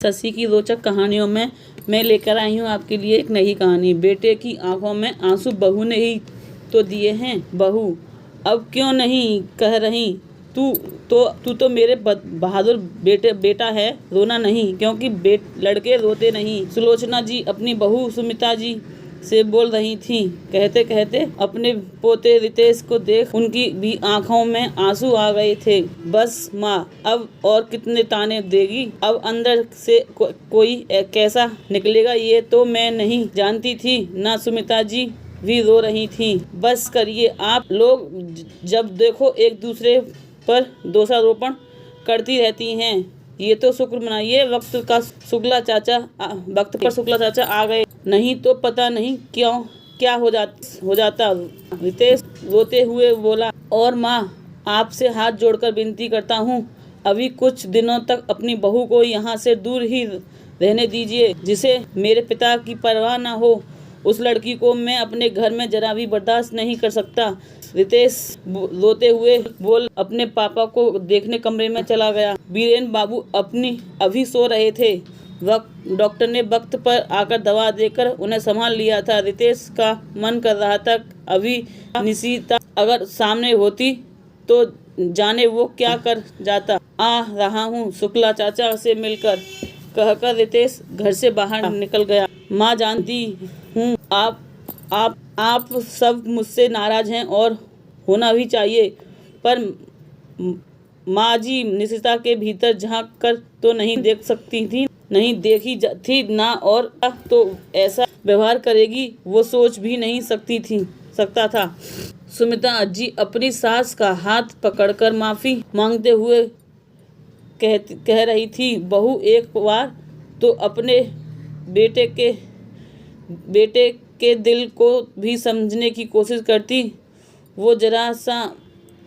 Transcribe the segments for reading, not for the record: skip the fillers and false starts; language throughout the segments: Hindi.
शशि की रोचक कहानियों में मैं लेकर आई हूँ आपके लिए एक नई कहानी। बेटे की आंखों में आंसू बहू ने ही तो दिए हैं। बहू, अब क्यों नहीं कह रही? तू तो मेरे बहादुर बेटा है। रोना नहीं, क्योंकि लड़के रोते नहीं। सुलोचना जी अपनी बहू सुमिता जी से बोल रही थी। कहते कहते अपने पोते रितेश को देख उनकी भी आंखों में आंसू आ गए थे। बस माँ, अब और कितने ताने देगी? अब अंदर से कोई कैसा निकलेगा ये तो मैं नहीं जानती थी। ना सुमिता जी भी रो रही थी। बस करिए, आप लोग जब देखो एक दूसरे पर दोषारोपण करती रहती हैं। ये तो शुक्र मनाइए वक्त पर शुक्ला चाचा आ गए, नहीं तो पता नहीं क्या हो जाता। रितेश रोते हुए बोला, और माँ, आपसे हाथ जोड़कर विनती करता हूँ, अभी कुछ दिनों तक अपनी बहू को यहाँ से दूर ही रहने दीजिए। जिसे मेरे पिता की परवाह न हो, उस लड़की को मैं अपने घर में जरा भी बर्दाश्त नहीं कर सकता। रितेश रोते हुए अपने पापा को देखने कमरे में चला गया। बीरेन बाबू अभी सो रहे थे। डॉक्टर ने वक्त पर आकर दवा देकर उन्हें संभाल लिया था। रितेश का मन कर रहा था अभी निशिता अगर सामने होती तो जाने वो क्या कर जाता। आ रहा हूँ शुक्ला चाचा से मिलकर, कहकर रितेश घर से बाहर निकल गया। माँ, जानती हूँ आप सब मुझसे नाराज हैं और होना भी चाहिए, पर माँ जी निशिता के भीतर झांक कर तो नहीं देख सकती थी, नहीं देखी थी ना, और तो ऐसा व्यवहार करेगी वो सोच भी नहीं सकता था। सुमिता जी अपनी सास का हाथ पकड़कर माफी मांगते हुए कह रही थी, बहू एक बार तो अपने बेटे के दिल को भी समझने की कोशिश करती। वो जरा सा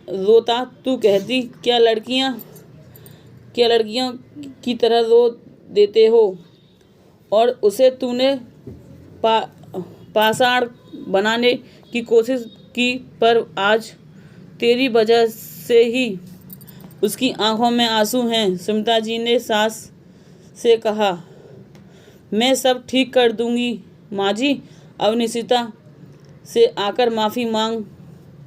रोता, तू कहती क्या लड़कियों की तरह रो देते हो, और उसे तूने पाषाण बनाने की कोशिश की, पर आज तेरी वजह से ही उसकी आंखों में आंसू हैं। सुमिता जी ने सास से कहा, मैं सब ठीक कर दूंगी माँ जी। अब निशिता से आकर माफ़ी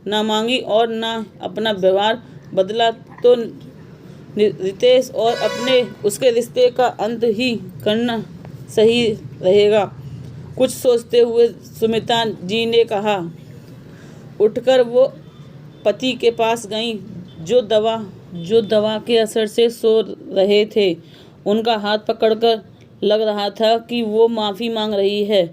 ना मांगी और ना अपना व्यवहार बदला तो रितेश और उसके रिश्ते का अंत ही करना सही रहेगा। कुछ सोचते हुए सुमिता जी ने कहा। उठकर वो पति के पास गईं, जो दवा के असर से सो रहे थे। उनका हाथ पकड़कर लग रहा था कि वो माफ़ी मांग रही है।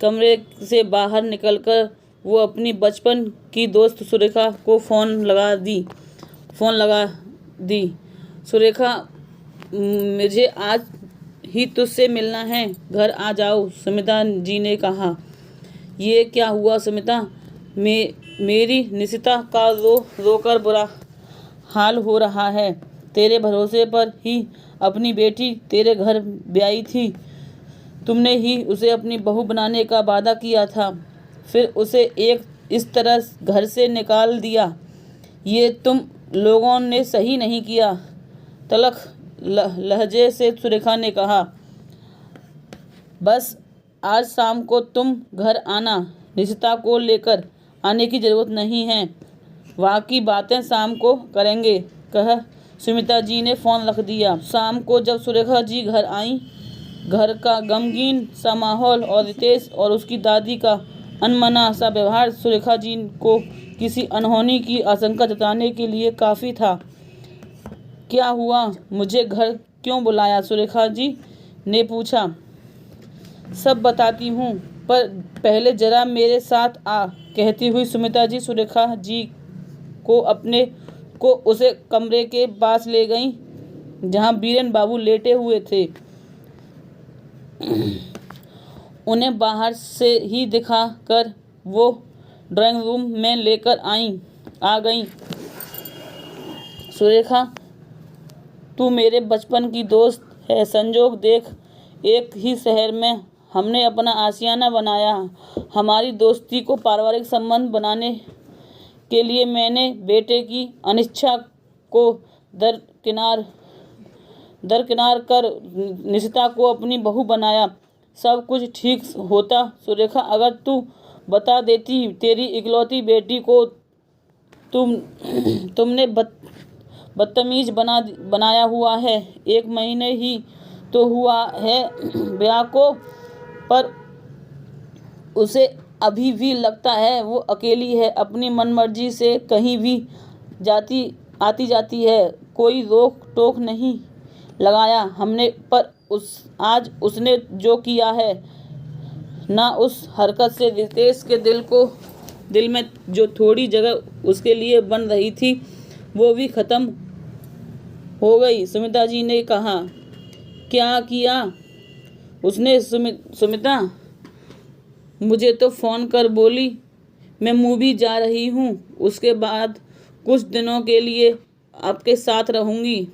कमरे से बाहर निकलकर वो अपनी बचपन की दोस्त सुरेखा को फ़ोन लगा दी। सुरेखा, मुझे आज ही तुझसे मिलना है, घर आ जाओ, सुमिता जी ने कहा। ये क्या हुआ सुमिता? मेरी निशिता का रोकर बुरा हाल हो रहा है। तेरे भरोसे पर ही अपनी बेटी तेरे घर ब्याई थी। तुमने ही उसे अपनी बहू बनाने का वादा किया था, फिर उसे इस तरह घर से निकाल दिया। ये तुम लोगों ने सही नहीं किया। तलख लहजे से सुरेखा ने कहा। बस आज शाम को तुम घर आना, निशिता को लेकर आने की ज़रूरत नहीं है, बाकी बातें शाम को करेंगे, कह सुमिता जी ने फ़ोन रख दिया। शाम को जब सुरेखा जी घर आई, घर का गमगीन सा माहौल और रितेश और उसकी दादी का अनमना सा व्यवहार सुरेखा जी को किसी अनहोनी की आशंका जताने के लिए काफ़ी था। क्या हुआ, मुझे घर क्यों बुलाया? सुरेखा जी ने पूछा। सब बताती हूँ, पर पहले जरा मेरे साथ आ, कहती हुई सुमिता जी सुरेखा जी को उसे कमरे के पास ले गईं, जहाँ बीरेन बाबू लेटे हुए थे। उन्हें बाहर से ही दिखा कर वो ड्राइंग रूम में लेकर आ गईं। सुरेखा, तू मेरे बचपन की दोस्त है। संजोग देख, एक ही शहर में हमने अपना आशियाना बनाया। हमारी दोस्ती को पारिवारिक संबंध बनाने के लिए मैंने बेटे की अनिच्छा को दरकिनार दरकिनार कर निशिता को अपनी बहू बनाया। सब कुछ ठीक होता सुरेखा, अगर तू बता देती तेरी इकलौती बेटी को तुमने बदतमीज बनाया हुआ है। 1 महीने ही तो हुआ है ब्याह को, पर उसे अभी भी लगता है वो अकेली है, अपनी मनमर्जी से कहीं भी आती जाती है। कोई रोक टोक नहीं लगाया हमने, पर आज उसने जो किया है ना, उस हरकत से रितेश के दिल में जो थोड़ी जगह उसके लिए बन रही थी वो भी खत्म हो गई। सुमिता जी ने कहा, क्या किया उसने? सुमिता मुझे तो फ़ोन कर बोली मैं मूवी जा रही हूँ, उसके बाद कुछ दिनों के लिए आपके साथ रहूँगी,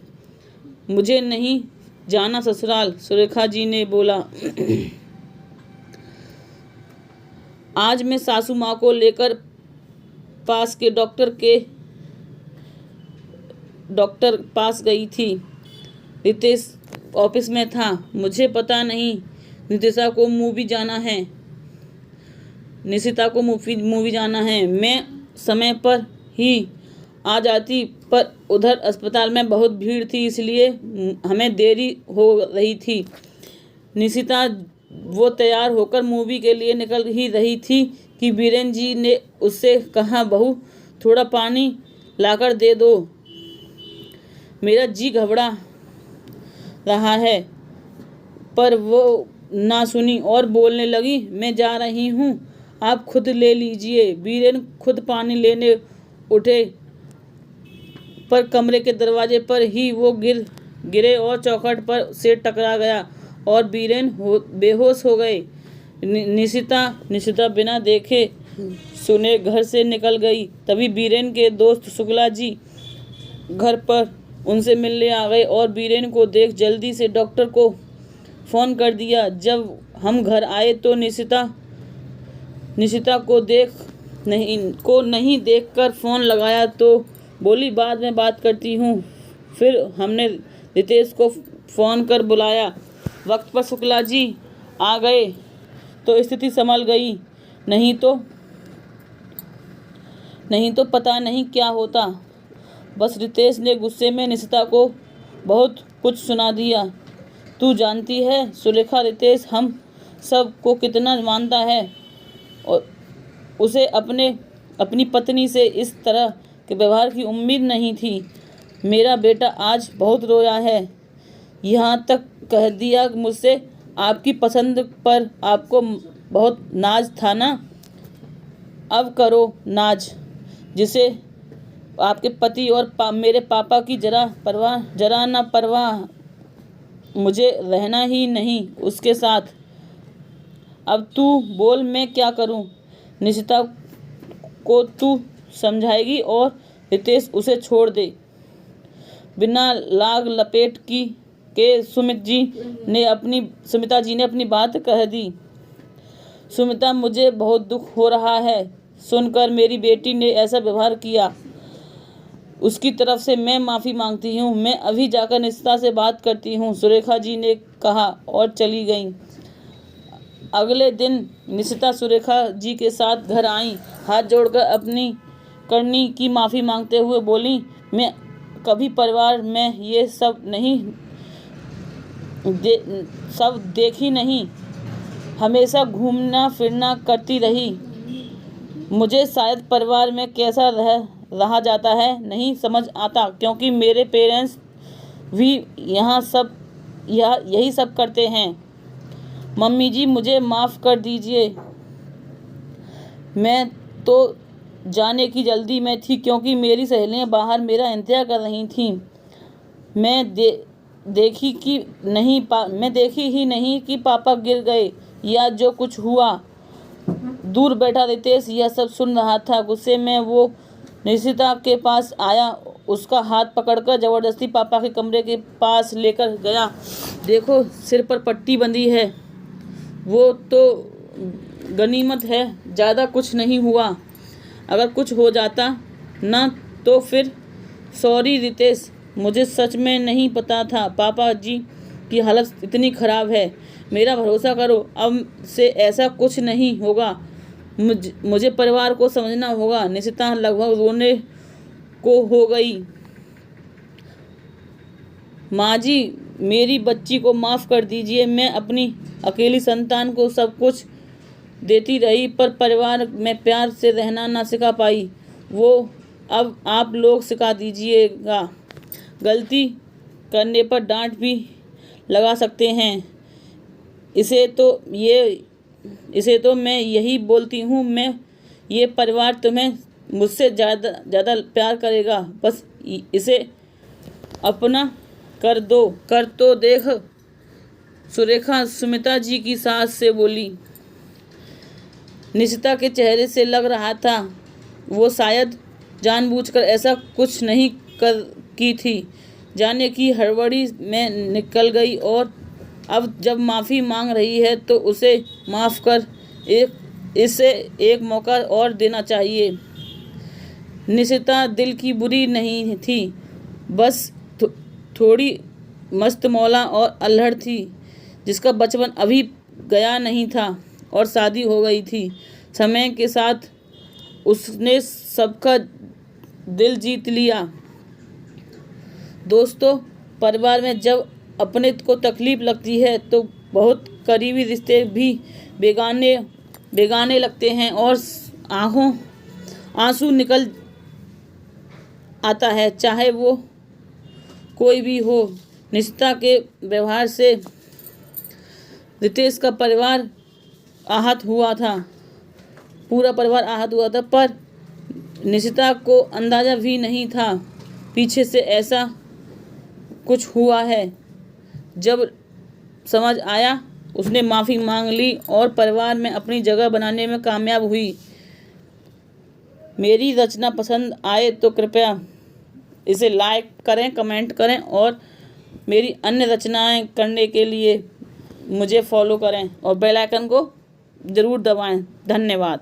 मुझे नहीं जाना ससुराल। सुरेखा जी ने बोला, आज मैं सासू माँ को लेकर पास के डॉक्टर पास गई थी। रितेश ऑफिस में था, मुझे पता नहीं निशिता को मूवी जाना है। मैं समय पर ही आ जाती, पर उधर अस्पताल में बहुत भीड़ थी, इसलिए हमें देरी हो रही थी। निशिता वो तैयार होकर मूवी के लिए निकल ही रही थी कि बीरेन जी ने उससे कहा, बहू थोड़ा पानी लाकर दे दो, मेरा जी घबरा रहा है। पर वो ना सुनी और बोलने लगी, मैं जा रही हूँ, आप खुद ले लीजिए। बीरेन खुद पानी लेने उठे, पर कमरे के दरवाजे पर ही वो गिरे और चौखट पर से टकरा गया और बीरेन बेहोश हो गए। निशिता बिना देखे सुने घर से निकल गई। तभी बीरेन के दोस्त शुक्ला जी घर पर उनसे मिलने आ गए और बीरेन को देख जल्दी से डॉक्टर को फ़ोन कर दिया। जब हम घर आए तो निशिता को नहीं देखकर फ़ोन लगाया तो बोली, बाद में बात करती हूँ। फिर हमने रितेश को फ़ोन कर बुलाया। वक्त पर शुक्ला जी आ गए तो स्थिति संभल गई, नहीं तो पता नहीं क्या होता। बस रितेश ने गुस्से में निशिता को बहुत कुछ सुना दिया। तू जानती है सुरेखा, रितेश हम सब को कितना मानता है और उसे अपनी पत्नी से इस तरह के व्यवहार की उम्मीद नहीं थी। मेरा बेटा आज बहुत रोया है, यहाँ तक कह दिया मुझसे आपकी पसंद पर आपको बहुत नाज था ना, अब करो नाज, जिसे आपके पति और मेरे पापा की जरा ना परवाह, मुझे रहना ही नहीं उसके साथ। अब तू बोल मैं क्या करूं? निशिता को तू समझाएगी और रितेश उसे छोड़ दे। बिना लाग लपेट के सुमिता जी ने अपनी बात कह दी। सुमिता, मुझे बहुत दुख हो रहा है सुनकर, मेरी बेटी ने ऐसा व्यवहार किया, उसकी तरफ से मैं माफ़ी मांगती हूँ। मैं अभी जाकर निशिता से बात करती हूँ, सुरेखा जी ने कहा और चली गईं। अगले दिन निशिता सुरेखा जी के साथ घर आई, हाथ जोड़कर अपनी करनी की माफ़ी मांगते हुए बोली, मैं कभी परिवार में ये सब देखी नहीं, हमेशा घूमना फिरना करती रही। मुझे शायद परिवार में कैसा रहा जाता है नहीं समझ आता, क्योंकि मेरे पेरेंट्स भी यही सब करते हैं। मम्मी जी मुझे माफ़ कर दीजिए, मैं तो जाने की जल्दी में थी क्योंकि मेरी सहेलियां बाहर मेरा इंतज़ार कर रही थीं। मैं देखी ही नहीं कि पापा गिर गए या जो कुछ हुआ। दूर बैठा रितेश यह सब सुन रहा था। गुस्से में वो निशिता के पास आया, उसका हाथ पकड़कर ज़बरदस्ती पापा के कमरे के पास लेकर गया। देखो सिर पर पट्टी बंधी है, वो तो गनीमत है, ज़्यादा कुछ नहीं हुआ। अगर कुछ हो जाता ना तो फिर सॉरी रितेश, मुझे सच में नहीं पता था पापा जी की हालत इतनी ख़राब है। मेरा भरोसा करो, अब से ऐसा कुछ नहीं होगा। मुझे परिवार को समझना होगा। निशिता लगभग रोने को हो गई। माँ जी, मेरी बच्ची को माफ़ कर दीजिए। मैं अपनी अकेली संतान को सब कुछ देती रही, पर परिवार में प्यार से रहना ना सिखा पाई। वो अब आप लोग सिखा दीजिएगा। गलती करने पर डांट भी लगा सकते हैं। इसे तो मैं यही बोलती हूँ, ये परिवार तुम्हें मुझसे ज़्यादा प्यार करेगा। बस इसे अपना कर तो देख। सुरेखा सुमिता जी की सास से बोली। निशिता के चेहरे से लग रहा था वो शायद जानबूझकर ऐसा कुछ नहीं की थी। जाने की हड़बड़ी में निकल गई, और अब जब माफ़ी मांग रही है तो उसे माफ़ कर इसे एक मौका और देना चाहिए। निशिता दिल की बुरी नहीं थी, बस थोड़ी मस्त मौला और अल्हड़ थी, जिसका बचपन अभी गया नहीं था और शादी हो गई थी। समय के साथ उसने सबका दिल जीत लिया। दोस्तों, परिवार में जब अपने को तकलीफ लगती है तो बहुत करीबी रिश्ते भी बेगाने लगते हैं और आंसू निकल आता है, चाहे वो कोई भी हो। निशिता के व्यवहार से रितेश का परिवार आहत हुआ था, पूरा परिवार आहत हुआ था, पर निशिता को अंदाज़ा भी नहीं था पीछे से ऐसा कुछ हुआ है। जब समझ आया, उसने माफ़ी मांग ली और परिवार में अपनी जगह बनाने में कामयाब हुई। मेरी रचना पसंद आए तो कृपया इसे लाइक करें, कमेंट करें और मेरी अन्य रचनाएं करने के लिए मुझे फॉलो करें और बेल आइकन को ज़रूर दबाएं। धन्यवाद।